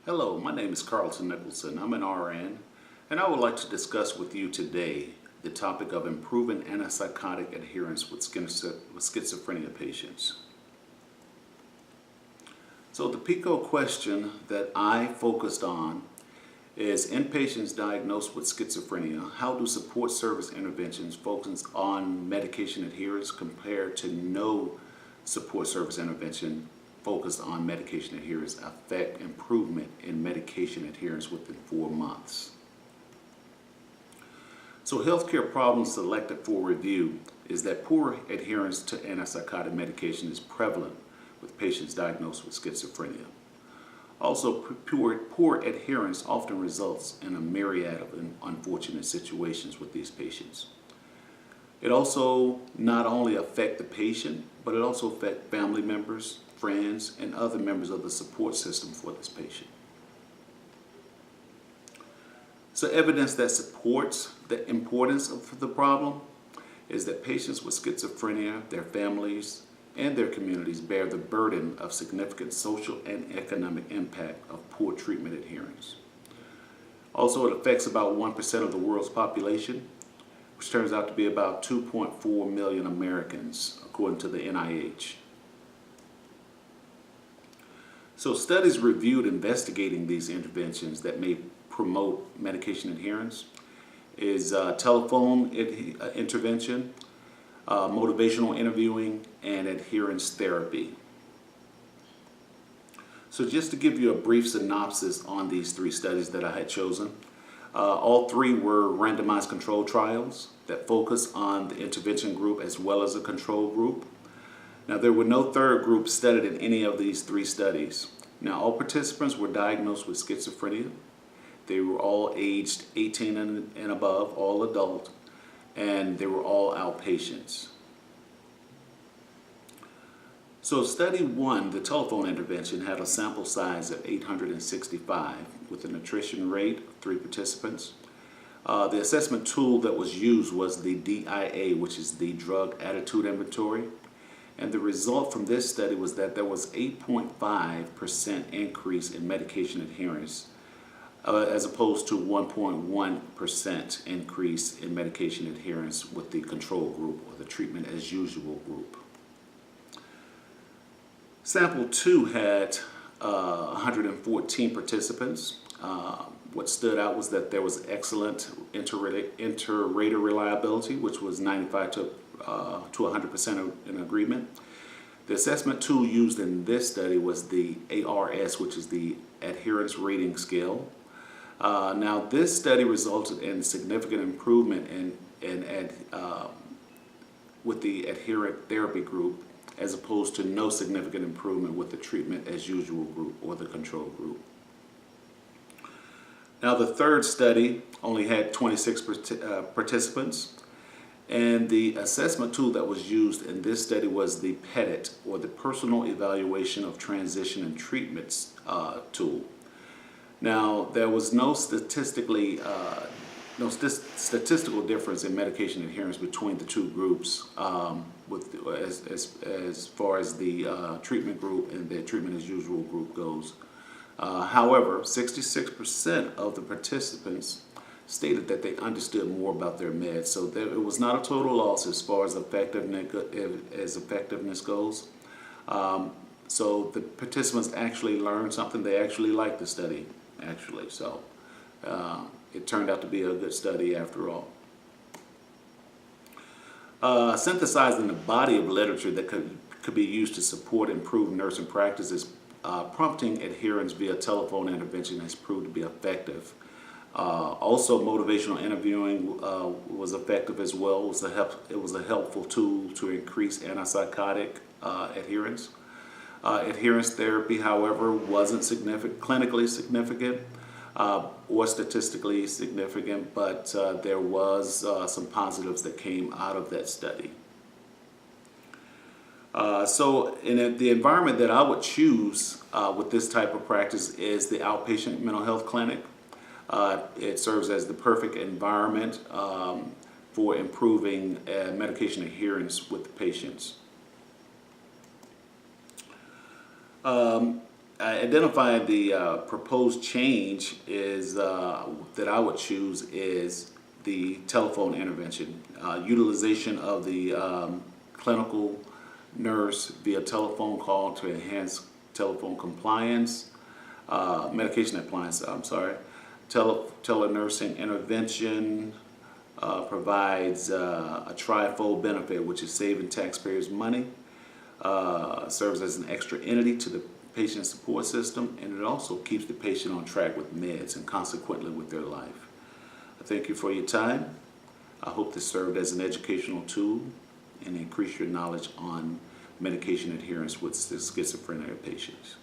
Hello, my name is Carlton Nicholson. I'm an RN, and I would like to discuss with you today the topic of improving antipsychotic adherence with schizophrenia patients. So the PICO question that I focused on is, in patients diagnosed with schizophrenia, how do support service interventions focus on medication adherence compared to no support service intervention focused on medication adherence affect improvement in medication adherence within 4 months? So healthcare problems selected for review is that poor adherence to antipsychotic medication is prevalent with patients diagnosed with schizophrenia. Also, poor adherence often results in a myriad of unfortunate situations with these patients. It also not only affects the patient, but it also affects family members, friends, and other members of the support system for this patient. So evidence that supports the importance of the problem is that patients with schizophrenia, their families, and their communities bear the burden of significant social and economic impact of poor treatment adherence. Also, it affects about 1% of the world's population, which turns out to be about 2.4 million Americans, according to the NIH. So studies reviewed investigating these interventions that may promote medication adherence is telephone intervention, motivational interviewing, and adherence therapy. So just to give you a brief synopsis on these 3 studies that I had chosen, all 3 were randomized controlled trials that focus on the intervention group as well as a control group. Now, there were no third group studied in any of these 3 studies. Now, all participants were diagnosed with schizophrenia. They were all aged 18 and above, all adult, and they were all outpatients. So study 1, the telephone intervention, had a sample size of 865 with an attrition rate of 3 participants. The assessment tool that was used was the DIA, which is the Drug Attitude Inventory. And the result from this study was that there was 8.5% increase in medication adherence as opposed to 1.1% increase in medication adherence with the control group or the treatment as usual group. Sample 2 had 114 participants. What stood out was that there was excellent inter-rater reliability, which was 95 to 100% in agreement. The assessment tool used in this study was the ARS, which is the Adherence Rating Scale. Now, this study resulted in significant improvement with the adherent therapy group, as opposed to no significant improvement with the treatment as usual group or the control group. Now, the third study only had 26 participants, and the assessment tool that was used in this study was the PEDIT, or the Personal Evaluation of Transition and Treatments tool. Now, there was no statistical difference in medication adherence between the 2 groups as far as the treatment group and the treatment as usual group goes. However, 66% of the participants stated that they understood more about their meds, so it was not a total loss as far as effectiveness goes. So the participants actually learned something. They actually liked the study, actually. So it turned out to be a good study after all. Synthesizing the body of literature that could be used to support improved nursing practices, prompting adherence via telephone intervention has proved to be effective. Also, motivational interviewing was effective as well. It was a helpful tool to increase antipsychotic adherence. Adherence therapy, however, wasn't clinically significant or statistically significant, but there was some positives that came out of that study. So in the environment that I would choose with this type of practice is the outpatient mental health clinic. It serves as the perfect environment for improving medication adherence with the patients. I identified the proposed change is that I would choose is the telephone intervention, utilization of the clinical nurse via telephone call to enhance telephone compliance, medication compliance. I'm sorry, telenursing intervention provides a trifold benefit, which is saving taxpayers money, serves as an extra entity to the patient support system, and it also keeps the patient on track with meds and consequently with their life. I thank you for your time. I hope this served as an educational tool and increase your knowledge on medication adherence with schizophrenia patients.